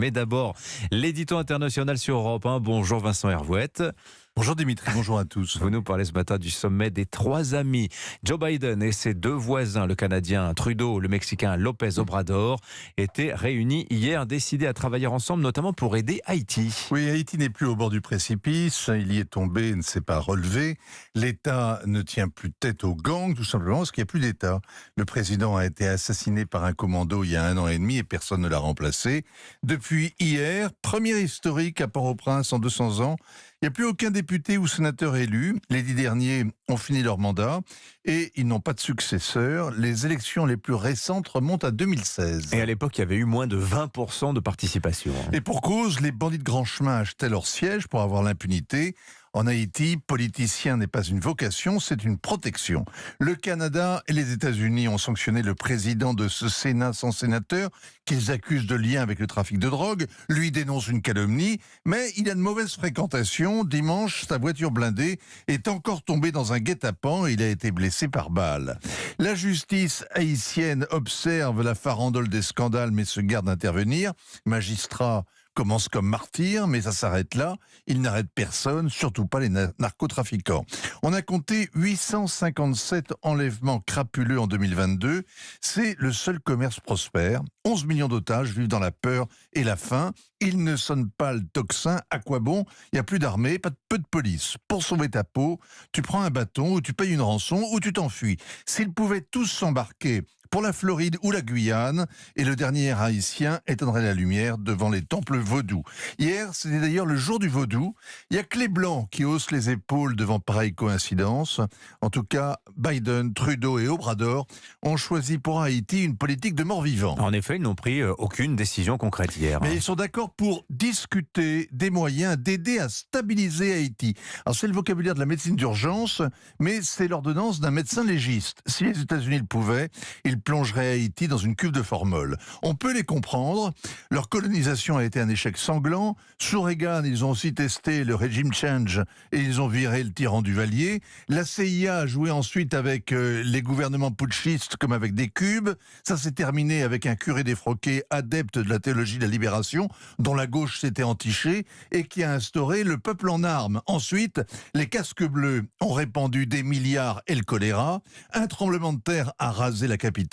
Mais d'abord, l'édito international sur Europe 1. Bonjour Vincent Hervouette. Bonjour Dimitri, bonjour à tous. Vous nous parlez ce matin du sommet des trois amis. Joe Biden et ses deux voisins, le Canadien Trudeau, le Mexicain López Obrador, étaient réunis hier, décidés à travailler ensemble, notamment pour aider Haïti. Oui, Haïti n'est plus au bord du précipice, il y est tombé et ne s'est pas relevé. L'État ne tient plus tête aux gangs, tout simplement parce qu'il n'y a plus d'État. Le président a été assassiné par un commando il y a 1 an et demi et personne ne l'a remplacé. Depuis hier, première historique à Port-au-Prince en 200 ans, il n'y a plus aucun député ou sénateur élu. Les 10 derniers ont fini leur mandat et ils n'ont pas de successeur. Les élections les plus récentes remontent à 2016. Et à l'époque, il y avait eu moins de 20% de participation. Et pour cause, les bandits de grand chemin achetaient leur siège pour avoir l'impunité. En Haïti, politicien n'est pas une vocation, c'est une protection. Le Canada et les États-Unis ont sanctionné le président de ce Sénat sans sénateur, qu'ils accusent de lien avec le trafic de drogue. Lui dénonce une calomnie, mais il a de mauvaises fréquentations. Dimanche, sa voiture blindée est encore tombée dans un guet-apens et il a été blessé par balle. La justice haïtienne observe la farandole des scandales, mais se garde d'intervenir. Magistrat commence comme martyr, mais ça s'arrête là. Il n'arrête personne, surtout pas les narcotrafiquants. On a compté 857 enlèvements crapuleux en 2022. C'est le seul commerce prospère. 11 millions d'otages vivent dans la peur et la faim. Ils ne sonnent pas le tocsin. À quoi bon? Il n'y a plus d'armée, peu de police. Pour sauver ta peau, tu prends un bâton ou tu payes une rançon ou tu t'enfuis. S'ils pouvaient tous s'embarquer pour la Floride ou la Guyane, et le dernier haïtien éteindrait la lumière devant les temples vaudous. Hier, c'était d'ailleurs le jour du vaudou. Il n'y a que les Blancs qui haussent les épaules devant pareille coïncidence. En tout cas, Biden, Trudeau et Obrador ont choisi pour Haïti une politique de mort-vivant. En effet, ils n'ont pris aucune décision concrète hier. Mais ils sont d'accord pour discuter des moyens d'aider à stabiliser Haïti. Alors c'est le vocabulaire de la médecine d'urgence, mais c'est l'ordonnance d'un médecin légiste. Si les États-Unis le pouvaient, ils plongeraient Haïti dans une cuve de formol. On peut les comprendre. Leur colonisation a été un échec sanglant. Sous Reagan, ils ont aussi testé le régime change et ils ont viré le tyran Duvalier. La CIA a joué ensuite avec les gouvernements putschistes comme avec des cubes. Ça s'est terminé avec un curé défroqué adepte de la théologie de la libération dont la gauche s'était entichée et qui a instauré le peuple en armes. Ensuite, les casques bleus ont répandu des milliards et le choléra. Un tremblement de terre a rasé la capitale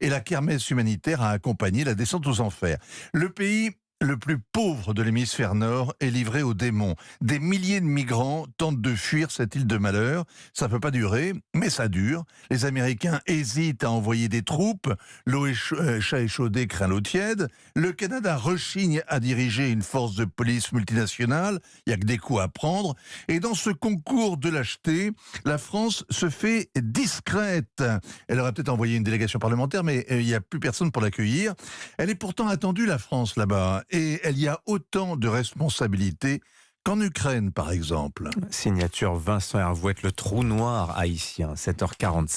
et la kermesse humanitaire a accompagné la descente aux enfers. Le pays le plus pauvre de l'hémisphère nord est livré aux démons. Des milliers de migrants tentent de fuir cette île de malheur. Ça ne peut pas durer, mais ça dure. Les Américains hésitent à envoyer des troupes. L'eau chat échaudé craint l'eau tiède. Le Canada rechigne à diriger une force de police multinationale. Il n'y a que des coups à prendre. Et dans ce concours de lâcheté, la France se fait discrète. Elle aurait peut-être envoyé une délégation parlementaire, mais il n'y a plus personne pour l'accueillir. Elle est pourtant attendue, la France, là-bas. Et elle y a autant de responsabilités qu'en Ukraine, par exemple. Signature Vincent Hervouette, le trou noir haïtien, 7h45.